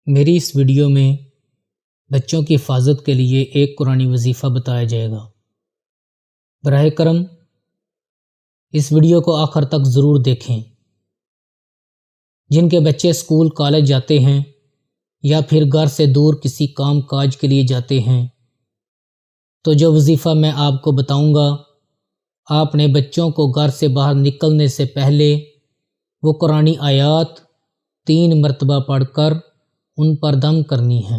میری اس ویڈیو میں بچوں کی حفاظت کے لیے ایک قرآنی وظیفہ بتایا جائے گا۔ براہ کرم اس ویڈیو کو آخر تک ضرور دیکھیں۔ جن کے بچے اسکول کالج جاتے ہیں یا پھر گھر سے دور کسی کام کاج کے لیے جاتے ہیں تو جو وظیفہ میں آپ کو بتاؤں گا، آپ نے بچوں کو گھر سے باہر نکلنے سے پہلے وہ قرآنی آیات 3 مرتبہ پڑھ کر ان پر دم کرنی ہے،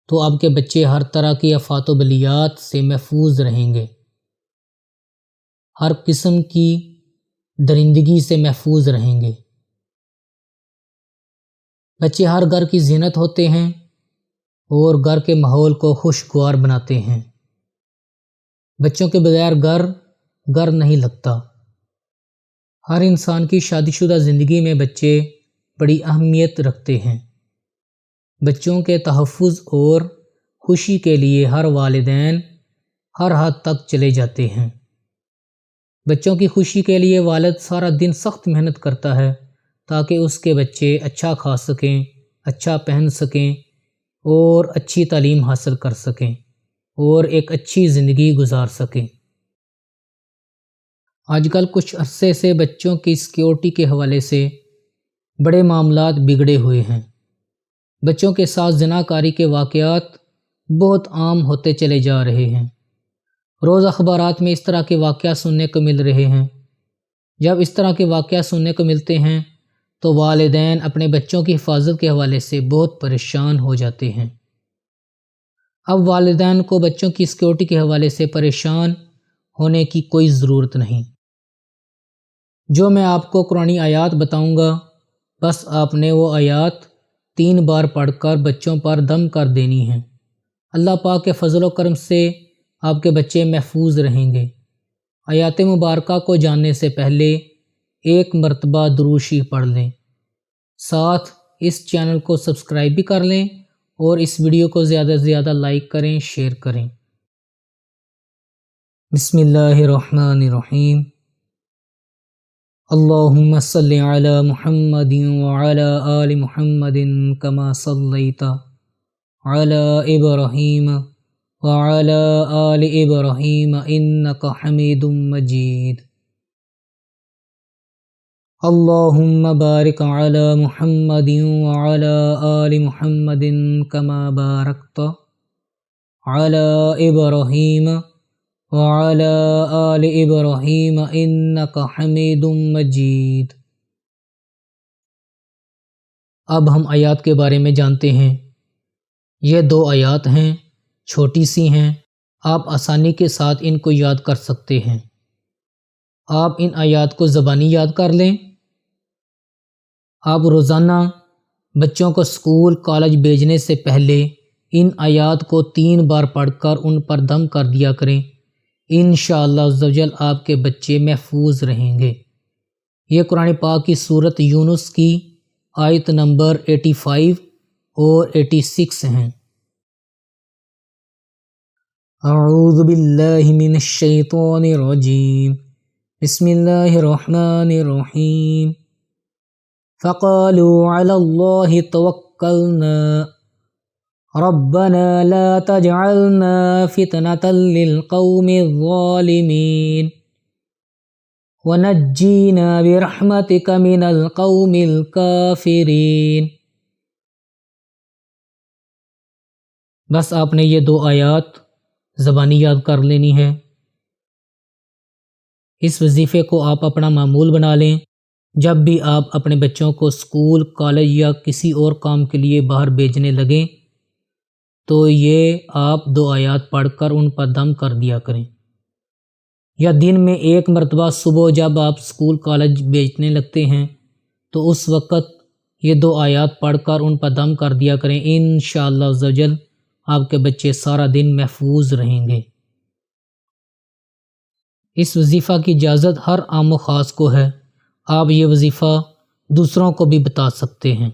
تو آپ کے بچے ہر طرح کی آفات و بلیات سے محفوظ رہیں گے، ہر قسم کی درندگی سے محفوظ رہیں گے۔ بچے ہر گھر کی زینت ہوتے ہیں اور گھر کے ماحول کو خوشگوار بناتے ہیں۔ بچوں کے بغیر گھر نہیں لگتا۔ ہر انسان کی شادی شدہ زندگی میں بچے بڑی اہمیت رکھتے ہیں۔ بچوں کے تحفظ اور خوشی کے لیے ہر والدین ہر حد تک چلے جاتے ہیں۔ بچوں کی خوشی کے لیے والد سارا دن سخت محنت کرتا ہے تاکہ اس کے بچے اچھا کھا سکیں، اچھا پہن سکیں اور اچھی تعلیم حاصل کر سکیں اور ایک اچھی زندگی گزار سکیں۔ آج کل کچھ عرصے سے بچوں کی سیکیورٹی کے حوالے سے بڑے معاملات بگڑے ہوئے ہیں۔ بچوں کے ساتھ زنا کاری کے واقعات بہت عام ہوتے چلے جا رہے ہیں۔ روز اخبارات میں اس طرح کے واقعات سننے کو مل رہے ہیں۔ جب اس طرح کے واقعات سننے کو ملتے ہیں تو والدین اپنے بچوں کی حفاظت کے حوالے سے بہت پریشان ہو جاتے ہیں۔ اب والدین کو بچوں کی سیکیورٹی کے حوالے سے پریشان ہونے کی کوئی ضرورت نہیں۔ جو میں آپ کو قرآنی آیات بتاؤں گا، بس آپ نے وہ آیات 3 بار پڑھ کر بچوں پر دم کر دینی ہیں۔ اللہ پاک کے فضل و کرم سے آپ کے بچے محفوظ رہیں گے۔ آیات مبارکہ کو جاننے سے پہلے 1 مرتبہ درود شریف پڑھ لیں، ساتھ اس چینل کو سبسکرائب بھی کر لیں اور اس ویڈیو کو زیادہ سے زیادہ لائک کریں، شیئر کریں۔ بسم اللہ الرحمن الرحیم۔ اللہم صلی علی محمد وعلی آل محمد کما صلیت علی ابراہیم وعلی آل ابراہیم انک حمید مجید۔ اللہم بارک علی محمد وعلی آل محمد کما بارکت علی ابراہیم وعلی آل ابراہیم انک حمید مجید۔ اب ہم آیات کے بارے میں جانتے ہیں۔ یہ 2 آیات ہیں، چھوٹی سی ہیں، آپ آسانی کے ساتھ ان کو یاد کر سکتے ہیں۔ آپ ان آیات کو زبانی یاد کر لیں۔ آپ روزانہ بچوں کو اسکول کالج بھیجنے سے پہلے ان آیات کو 3 بار پڑھ کر ان پر دم کر دیا کریں۔ انشاءاللہ عزوجل آپ کے بچے محفوظ رہیں گے۔ یہ قرآن پاک کی سورۃ یونس کی آیت نمبر 85 اور 86 ہیں۔ اعوذ باللہ من الشیطان الرجیم، بسم اللہ الرحمن الرحیم۔ فقالوا علی اللہ توکلنا ربنا لا تجعلنا فتنة للقوم الظالمین ونجینا برحمتک من القوم الکافرین۔ بس آپ نے یہ 2 آیات زبانی یاد کر لینی ہے۔ اس وظیفے کو آپ اپنا معمول بنا لیں۔ جب بھی آپ اپنے بچوں کو اسکول کالج یا کسی اور کام کے لیے باہر بھیجنے لگیں تو یہ آپ 2 آیات پڑھ کر ان پر دم کر دیا کریں، یا دن میں 1 مرتبہ صبح جب آپ اسکول کالج بھیجنے لگتے ہیں تو اس وقت یہ 2 آیات پڑھ کر ان پر دم کر دیا کریں۔ انشاءاللہ عزوجل آپ کے بچے سارا دن محفوظ رہیں گے۔ اس وظیفہ کی اجازت ہر عام و خاص کو ہے۔ آپ یہ وظیفہ دوسروں کو بھی بتا سکتے ہیں۔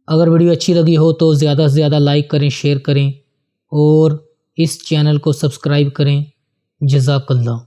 اگر ویڈیو اچھی لگی ہو تو زیادہ سے زیادہ لائک کریں، شیئر کریں اور اس چینل کو سبسکرائب کریں۔ جزاک اللہ۔